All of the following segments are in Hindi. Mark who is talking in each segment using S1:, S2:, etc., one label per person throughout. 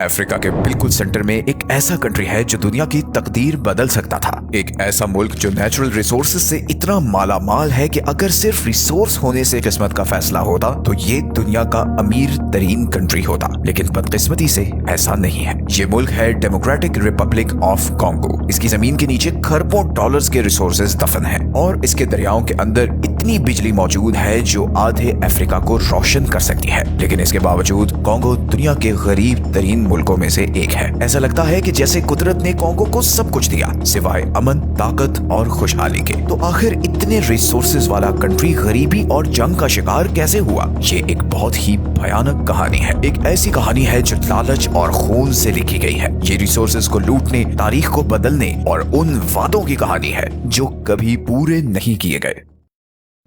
S1: अफ्रीका के बिल्कुल सेंटर में एक ऐसा कंट्री है जो दुनिया की तकदीर बदल सकता था। एक ऐसा मुल्क जो नेचुरल रिसोर्सेज से इतना माला माल है कि अगर सिर्फ रिसोर्स होने से किस्मत का फैसला होता तो ये दुनिया का अमीर तरीन कंट्री होता, लेकिन बदकिस्मती से ऐसा नहीं है। ये मुल्क है डेमोक्रेटिक रिपब्लिक ऑफ कॉन्गो। इसकी जमीन के नीचे खरबों डॉलर्स के रिसोर्सेज दफन है और इसके दरियाओं के अंदर इतनी बिजली मौजूद है जो आधे अफ्रीका को रोशन कर सकती है। लेकिन इसके बावजूद कॉन्गो दुनिया के गरीब तरीन मुल्कों में से एक है। ऐसा लगता है कि जैसे कुदरत ने कॉन्गो को सब कुछ दिया सिवाय अमन, ताकत और खुशहाली के। तो आखिर इतने रिसोर्सेज वाला कंट्री गरीबी और जंग का शिकार कैसे हुआ? ये एक बहुत ही भयानक कहानी है। एक ऐसी कहानी है जो लालच और खून से लिखी गई है। ये रिसोर्सेज को लूटने, तारीख को बदलने और उन वादों की कहानी है जो कभी पूरे नहीं किए गए।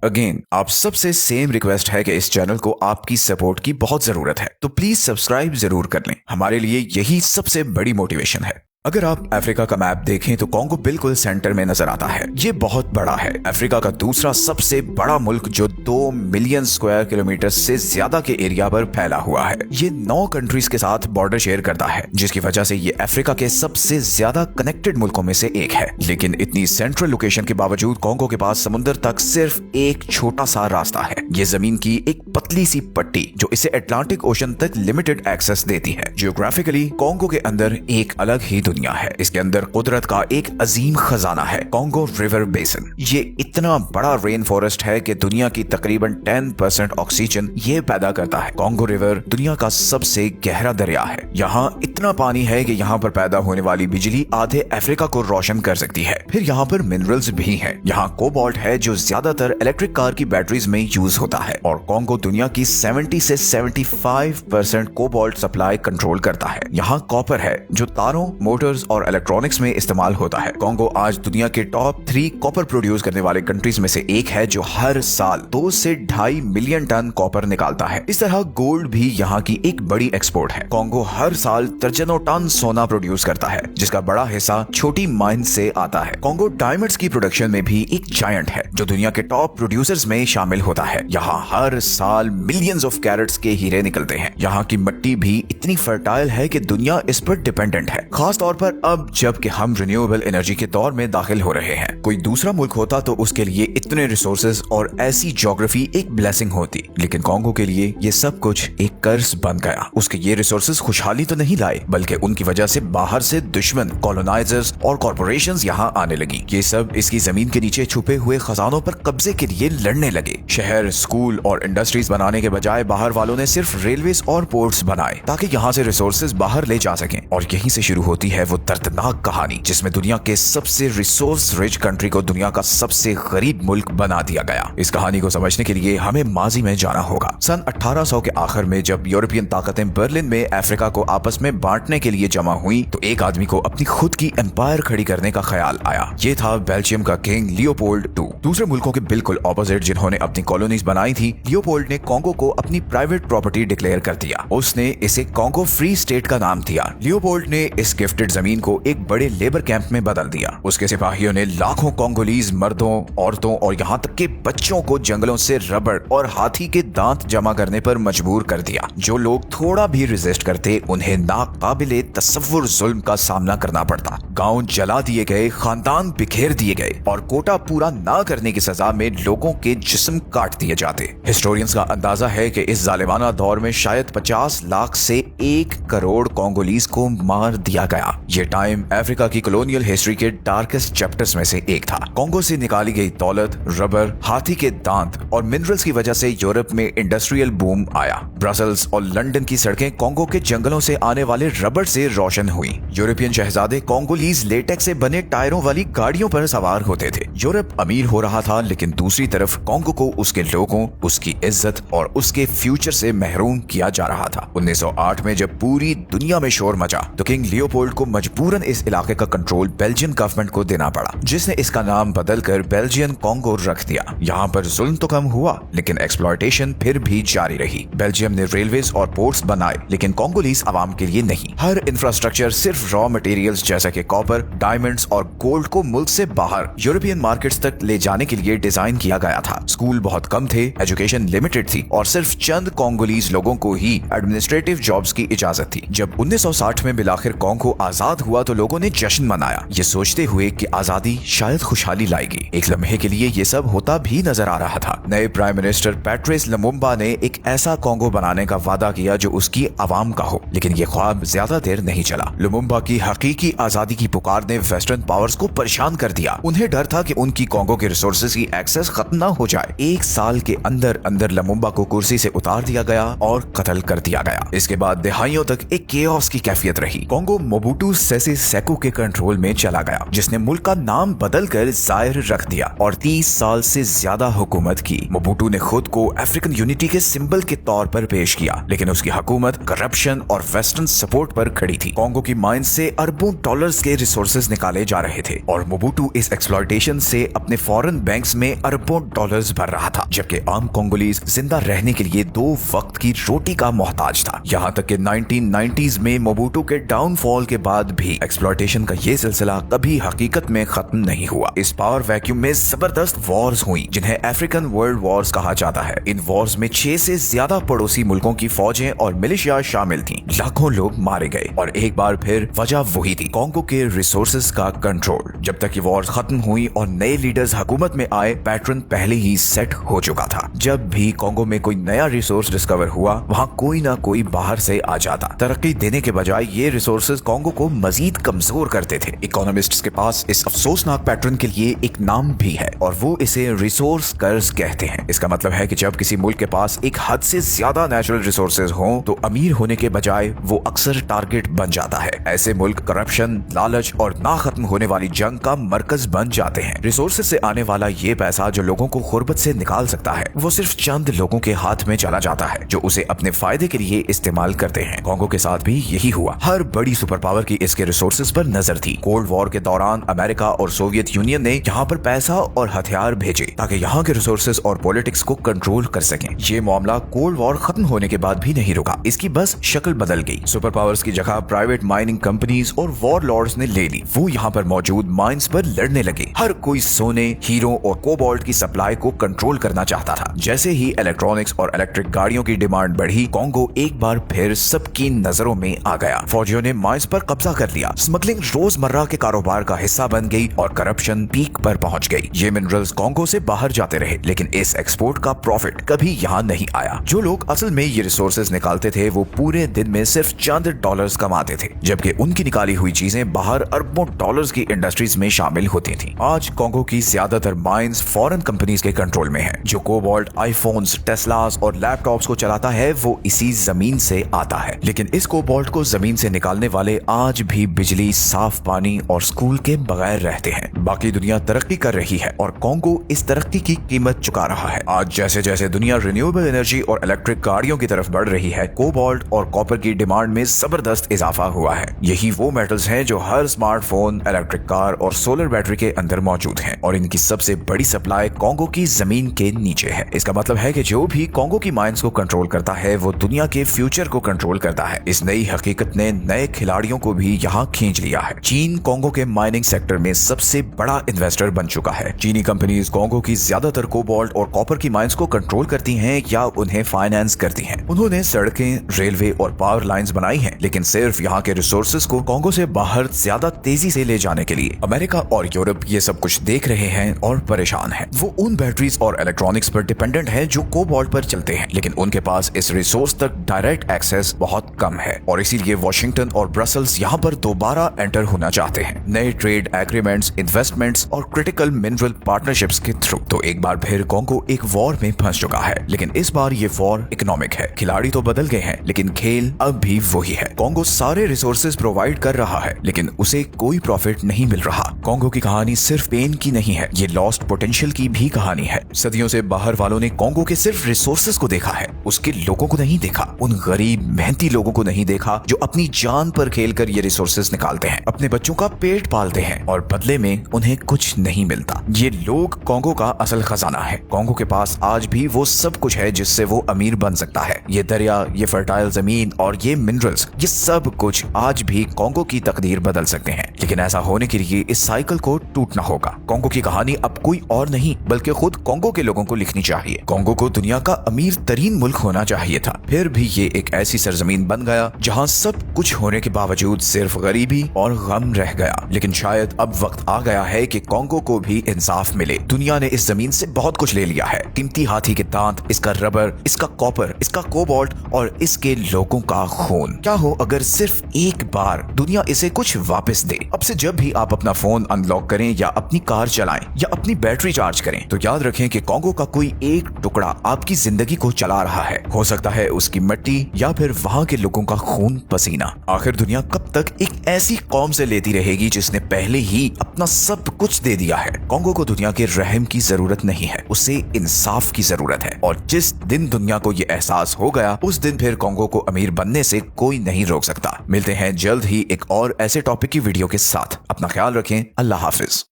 S1: अगेन, आप सबसे सेम रिक्वेस्ट है कि इस चैनल को आपकी सपोर्ट की बहुत जरूरत है, तो प्लीज सब्सक्राइब जरूर कर लें। हमारे लिए यही सबसे बड़ी मोटिवेशन है। अगर आप अफ्रीका का मैप देखें तो कॉन्गो बिल्कुल सेंटर में नजर आता है। ये बहुत बड़ा है, अफ्रीका का दूसरा सबसे बड़ा मुल्क जो 2 मिलियन स्क्वायर किलोमीटर से ज्यादा के एरिया पर फैला हुआ है। ये 9 कंट्रीज के साथ बॉर्डर शेयर करता है, जिसकी वजह से ये अफ्रीका के सबसे ज्यादा कनेक्टेड मुल्कों में से एक है। लेकिन इतनी सेंट्रल लोकेशन के बावजूद कॉन्गो के पास समुद्र तक सिर्फ एक छोटा सा रास्ता है। ये जमीन की एक पतली सी पट्टी जो इसे अटलांटिक ओशन तक लिमिटेड एक्सेस देती है। जियोग्राफिकली कॉन्गो के अंदर एक अलग ही दुनिया है। इसके अंदर कुदरत का एक अजीम खजाना है, कॉन्गो रिवर बेसिन। ये इतना बड़ा रेन फॉरेस्ट है कि दुनिया की तकरीबन 10% ऑक्सीजन ये पैदा करता है। कॉन्गो रिवर दुनिया का सबसे गहरा दरिया है। यहाँ इतना पानी है कि यहाँ पर पैदा होने वाली बिजली आधे अफ्रीका को रोशन कर सकती है। फिर यहाँ पर मिनरल्स भी हैं। यहाँ कोबाल्ट है जो ज्यादातर इलेक्ट्रिक कार की बैटरीज में यूज होता है और कॉन्गो दुनिया की 70 से 75% कोबाल्ट सप्लाई कंट्रोल करता है। यहाँ कॉपर है जो तारों, मोटर्स और इलेक्ट्रॉनिक्स में इस्तेमाल होता है। कॉन्गो आज दुनिया के टॉप 3 कॉपर प्रोड्यूस करने वाले कंट्रीज में से एक है जो हर साल 2 से 2.5 मिलियन टन कॉपर निकालता है। इस तरह गोल्ड भी यहाँ की एक बड़ी एक्सपोर्ट है। कॉन्गो हर साल दर्जनों टन सोना प्रोड्यूस करता है, जिसका बड़ा हिस्सा छोटी माइन से आता है। कॉन्गो डायमंड्स की प्रोडक्शन में भी एक जायंट है जो दुनिया के टॉप प्रोड्यूसर्स में शामिल होता है। यहाँ हर साल मिलियंस ऑफ कैरेट्स के हीरे निकलते हैं। यहाँ की मिट्टी भी इतनी फर्टाइल है कि दुनिया इस पर डिपेंडेंट है, खास तौर पर अब जबकि हम रिन्यूएबल एनर्जी के दौर में दाखिल हो रहे हैं। कोई दूसरा मुल्क होता तो उसके लिए इतने रिसोर्सेज और ऐसी ज्योग्राफी एक ब्लेसिंग होती, लेकिन कॉन्गो के लिए ये सब कुछ एक कर्ज बन गया। उसके ये रिसोर्सेज खुशहाली तो नहीं लाए, बल्कि उनकी वजह से बाहर से दुश्मन, कॉलोनाइजर्स और कॉर्पोरेशंस यहाँ आने लगी। ये सब इसकी जमीन के नीचे छुपे हुए खजानों पर कब्जे के लिए लड़ने लगे। शहर, स्कूल और इंडस्ट्रीज बनाने के बजाय बाहर वालों ने सिर्फ रेलवेज और पोर्ट्स बनाए ताकि यहाँ से रिसोर्सेज बाहर ले जा सकें। और यहीं से शुरू होती है वो दर्दनाक कहानी जिसमें दुनिया के सबसे रिसोर्स रिच कंट्री को दुनिया का सबसे गरीब मुल्क बना दिया गया। इस कहानी को समझने के लिए हमें माजी में जाना होगा। सन 1800 के आखिर में जब यूरोपियन ताकतें बर्लिन में अफ्रीका को आपस में बांटने के लिए जमा हुई तो एक आदमी को अपनी खुद की एम्पायर खड़ी करने का ख्याल आया। ये था बेल्जियम का किंग लियोपोल्ड II। दूसरे मुल्कों के बिल्कुल ऑपोजिट जिन्होंने अपनी कॉलोनीज बनाई थी, लियोपोल्ड ने कॉन्गो को अपनी प्राइवेट प्रॉपर्टी डिक्लेयर कर दिया। उसने इसे कॉन्गो फ्री स्टेट का नाम दिया। लियोपोल्ड ने इस गिफ्टेड जमीन को एक बड़े लेबर कैंप में बदल दिया। उसके सिपाहियों ने लाखों कॉन्गोलीज मर्दों, औरतों और यहाँ तक के बच्चों को जंगलों से रबड़ और हाथी के दांत जमा करने पर मजबूर कर दिया। जो लोग थोड़ा भी रेजिस्ट करते उन्हें नाकाबिले तसव्वुर जुल्म का सामना करना पड़ता। गांव जला दिए गए, खानदान बिखेर दिए गए और कोटा पूरा ना करने की सजा में लोगों के जिस्म काट दिए जाते। हिस्टोरियंस का अंदाजा है कि इस जालिमाना दौर में शायद 50 लाख से 1 करोड़ कॉन्गोलीज को मार दिया गया। ये टाइम अफ्रीका की कॉलोनियल हिस्ट्री के डार्केस्ट चैप्टर्स में से एक था। कॉन्गो से निकाली गई दौलत, रबर, हाथी के दांत और मिनरल्स की वजह से यूरोप में इंडस्ट्रियल बूम आया। ब्रसल्स और लंदन की सड़कें कॉन्गो के जंगलों से आने वाले रबर से रोशन हुई। यूरोपियन शहजादे कॉन्गोलीज लेटेक्स से बने टायरों वाली गाड़ियों पर सवार होते थे। यूरोप अमीर हो रहा था, लेकिन दूसरी तरफ कॉन्गो को उसके लोगों, उसकी इज्जत और उसके फ्यूचर से महरूम किया जा रहा था। 1908 में जब पूरी दुनिया में शोर मचा तो किंग लियोपोल्ड को मजबूरन इस इलाके का कंट्रोल बेल्जियन गवर्नमेंट को देना पड़ा, जिसने इसका नाम बदलकर बेल्जियन कॉन्गो रख दिया। यहाँ पर जुल्म तो कम हुआ, लेकिन एक्सप्लॉयटेशन फिर भी जारी रही। बेल्जियम ने रेलवेज और पोर्ट्स बनाए, लेकिन कॉन्गोलीज आवाम के लिए नहीं। हर इंफ्रास्ट्रक्चर सिर्फ रॉ मटेरियल्स जैसा कि कॉपर, डायमंड्स और गोल्ड को मुल्क से बाहर यूरोपियन मार्केट्स तक ले जाने के लिए डिजाइन किया गया था। स्कूल बहुत कम थे, एजुकेशन लिमिटेड थी और सिर्फ चंद कोंगोलीज लोगों को ही एडमिनिस्ट्रेटिव जॉब्स की इजाजत थी। जब 1960 में बिलाखिर कोंगो आजाद हुआ तो लोगों ने जश्न मनाया, ये सोचते हुए कि आजादी शायद खुशहाली लाएगी। एक लम्हे के लिए ये सब होता भी नजर आ रहा था। नए प्राइम मिनिस्टर पैट्रिस लमुम्बा ने एक ऐसा कोंगो बनाने का वादा किया जो उसकी आवाम का हो, लेकिन ये ख्वाब ज्यादा देर नहीं चला। लमुम्बा की हकीकी आजादी की पुकार ने वेस्टर्न पावर्स को परेशान कर दिया। उन्हें डर था कि उनकी कोंगो के रिसोर्सेज की एक्सेस खत्म न हो जाए। एक साल के अंदर अंदर लमुम्बा को कुर्सी से उतार दिया गया और कत्ल कर दिया गया। इसके बाद दिहाइयों तक एक केओस की कैफियत रही। कोंगो मोबुटू सेसे सेको के कंट्रोल में चला गया, जिसने मुल्क का नाम बदलकर जायर रख दिया और 30 साल से ज्यादा हुकूमत की। मोबुटू ने खुद को अफ्रीकन यूनिटी के सिंबल के तौर पर पेश किया, लेकिन उसकी हुकूमत करप्शन और वेस्टर्न सपोर्ट पर खड़ी थी। कोंगो की माइन से अरबों डॉलर्स के रिसोर्सेज निकाले जा रहे थे और मोबुटू इस एक्सप्लॉयटेशन से अपने फॉरेन बैंक्स में अरबों डॉलर्स भर रहा था, जबकि आम कोंगोलीज जिंदा रहने के लिए 2 वक्त की रोटी का मोहताज था। यहाँ तक कि 1990s में मोबुटू के डाउनफॉल के बाद भी एक्सप्लॉयटेशन का ये सिलसिला कभी हकीकत में खत्म नहीं हुआ। इस पावर वैक्यूम में जबरदस्त वॉर्स हुई, जिन्हें अफ्रीकन वर्ल्ड वॉर्स कहा जाता है। इन वॉर्स में 6 से ज्यादा पड़ोसी मुल्कों की फौजें और मिलिशिया शामिल थीं। लाखों लोग मारे गए और एक बार फिर वजह वही थी, कोंगो के रिसोर्सेज का कंट्रोल। जब तक ये वॉर्स खत्म हुई और नए लीडर्स हुकूमत में आए, पैटर्न पहले ही सेट हो चुका था। जब भी कोंगो में कोई नया रिसोर्स डिस्कवर हुआ, वहाँ कोई ना कोई बाहर से आ जाता। तरक्की देने के बजाय ये रिसोर्सेज कोंगो को मजीद कमजोर करते थे। इकोनॉमिस्ट्स के पास इस अफसोसनाक पैटर्न के लिए एक नाम भी है और वो इसे रिसोर्स कर्ज कहते हैं। इसका मतलब है कि जब किसी मुल्क के पास एक हद से ज्यादा नेचुरल रिसोर्सेज हों, तो अमीर होने के बजाय वो अक्सर टारगेट बन जाता है। ऐसे मुल्क करप्शन, लालच और ना खत्म होने वाली जंग का मरकज बन जाते हैं। रिसोर्सेज से आने वाला ये पैसा जो लोगों को गुर्बत से निकाल सकता है, वो सिर्फ चंद लोगों के हाथ में चला जाता है, जो उसे अपने फायदे के लिए इस्तेमाल करते हैं। कोंगो के साथ भी यही हुआ। हर बड़ी सुपर पावर की इसके रिसोर्सेज पर नजर थी। कोल्ड वॉर के दौरान अमेरिका और सोवियत यूनियन ने यहाँ पर पैसा और हथियार भेजे ताकि यहाँ के रिसोर्सेज और पॉलिटिक्स को कंट्रोल कर सकें। ये मामला कोल्ड वॉर खत्म होने के बाद भी नहीं रुका, इसकी बस शक्ल बदल गई। सुपर पावर्स की जगह प्राइवेट माइनिंग कंपनीज और वॉर लॉर्ड्स ने ले ली। वो यहाँ पर मौजूद माइंस पर लड़ने लगे। हर कोई सोने, हीरो और कोबाल्ट की सप्लाई को कंट्रोल करना चाहता था। जैसे ही इलेक्ट्रॉनिक्स और इलेक्ट्रिक गाड़ियों की डिमांड बढ़ी, कोंगो एक बार फिर सबकी नजरों में आ गया। फौजियों ने माइंस पर कब्जा कर लिया। स्मगलिंग रोजमर्रा के कारोबार का हिस्सा बन गई और करप्शन पीक पर पहुंच गई। ये मिनरल्स कोंगो से बाहर जाते रहे, लेकिन इस एक्सपोर्ट का प्रॉफिट कभी यहाँ नहीं आया। जो लोग असल में ये रिसोर्सेज निकालते थे, वो पूरे दिन में सिर्फ चंद डॉलर्स कमाते थे, जबकि उनकी निकाली हुई चीजें बाहर अरबों डॉलर्स की इंडस्ट्रीज में शामिल होती थी। आज कोंगो की ज्यादातर माइंस फॉरेन कंपनीज के कंट्रोल में है। जो कोबाल्ट, आईफोन्स, टेस्लास और लैपटॉप्स को चलाता है, वो इसी जमीन से आता है। लेकिन इस कोबाल्ट को जमीन से निकालने वाले आज भी बिजली, साफ पानी और स्कूल के बगैर रहते हैं। बाकी दुनिया तरक्की कर रही है और कोंगो इस तरक्की की कीमत चुका रहा है। आज जैसे जैसे दुनिया रिन्यूएबल एनर्जी और इलेक्ट्रिक गाड़ियों की तरफ बढ़ रही है, कोबाल्ट और कॉपर की डिमांड में जबरदस्त इजाफा हुआ है। यही वो मेटल्स हैं जो हर स्मार्टफोन, इलेक्ट्रिक कार और सोलर बैटरी के अंदर मौजूद हैं और इनकी सबसे बड़ी सप्लाई कोंगो की जमीन के नीचे है। इसका मतलब है कि जो भी कोंगो की माइंस को कंट्रोल करता है, वो दुनिया के फ्यूचर को कंट्रोल करता है। इस नई हकीकत ने नए खिलाड़ियों को भी यहाँ खींच लिया है। चीन कोंगो के माइनिंग सेक्टर में सबसे बड़ा इन्वेस्टर बन चुका है। चीनी कंपनीज कोंगो की ज्यादातर कोबाल्ट और कॉपर की माइंस को कंट्रोल करती हैं या उन्हें फाइनेंस करती हैं। उन्होंने सड़कें, रेलवे और पावर लाइंस बनाई हैं, लेकिन सिर्फ यहाँ के रिसोर्सेज को कोंगो से बाहर ज्यादा तेजी से ले जाने के लिए। अमेरिका और यूरोप ये सब कुछ देख रहे हैं और परेशान हैं। वो उन बैटरीज और इलेक्ट्रॉनिक्स पर डिपेंडेंट हैं जो कोबाल्ट पर चलते हैं, लेकिन उनके पास इस रिसोर्स तक डायरेक्ट एक्सेस बहुत कम है और इसीलिए वॉशिंगटन और ब्रसल्स यहाँ पर दोबारा एंटर होना चाहते हैं, नए ट्रेड एग्रीमेंट्स, इन्वेस्टमेंट्स और क्रिटिकल मिनरल पार्टनरशिप्स के थ्रू। तो एक बार फिर कोंगो एक वॉर में फंस चुका है, लेकिन इस बार ये वॉर इकोनॉमिक है। खिलाड़ी तो बदल गए हैं, लेकिन खेल अब भी वही है। कोंगो सारे रिसोर्सेज प्रोवाइड कर रहा है, लेकिन उसे कोई प्रॉफिट नहीं मिल रहा। कोंगो की कहानी सिर्फ पेन की नहीं है, ये लॉस्ट पोटेंशियल की भी कहानी है। सदियों से बाहर वालों ने कोंगो के सिर्फ रिसोर्सेज को देखा है, उसके लोगों को नहीं देखा। उन गरीब मेहनती लोगों को नहीं देखा जो अपनी जान पर खेलकर ये रिसोर्सेज निकालते हैं, अपने बच्चों का पेट पालते हैं और बदले में उन्हें कुछ नहीं मिलता। ये लोग कोंगो का असल खजाना है। कोंगो के पास आज भी वो सब कुछ है जिससे वो अमीर बन सकता है। ये दरिया, ये फर्टाइल जमीन और ये मिनरल्स, ये सब कुछ आज भी कोंगो की तकदीर बदल सकते हैं, लेकिन ऐसा होने के लिए इस साइकिल को टूटना होगा। कोंगो की कहानी अब कोई और नहीं बल्कि खुद कोंगो कॉन्गो के लोगों को लिखनी चाहिए। कॉन्गो को दुनिया का अमीर तरीन मुल्क होना चाहिए था, फिर भी ये एक ऐसी सरजमीन बन गया जहाँ सब कुछ होने के बावजूद सिर्फ गरीबी और गम रह गया। लेकिन शायद अब वक्त आ गया है कि कॉन्गो को भी इंसाफ मिले। दुनिया ने इस जमीन से बहुत कुछ ले लिया है, कीमती हाथी के दांत, इसका रबर, इसका कॉपर, इसका कोबाल्ट और इसके लोगों का खून। क्या हो अगर सिर्फ एक बार दुनिया इसे कुछ वापस दे। अब से जब भी आप अपना फोन अनलॉक करें या अपनी कार चलाएं या अपनी बैटरी चार्ज करें तो याद रखें कि कॉन्गो का कोई एक टुकड़ा आपकी जिंदगी को चला रहा है। हो सकता है उसकी मिट्टी या फिर वहाँ के लोगों का खून पसीना। आखिर दुनिया कब तक एक ऐसी कौम से लेती रहेगी जिसने पहले ही अपना सब कुछ दे दिया है। कॉन्गो को दुनिया के रहम की जरूरत नहीं है, उसे इंसाफ की जरूरत है। और जिस दिन दुनिया को ये एहसास हो गया उस दिन फिर कॉन्गो को अमीर बनने से कोई नहीं रोक सकता। मिलते हैं जल्द ही एक और ऐसे टॉपिक की वीडियो के साथ। अपना ख्याल रखें। अल्लाह हाफिज।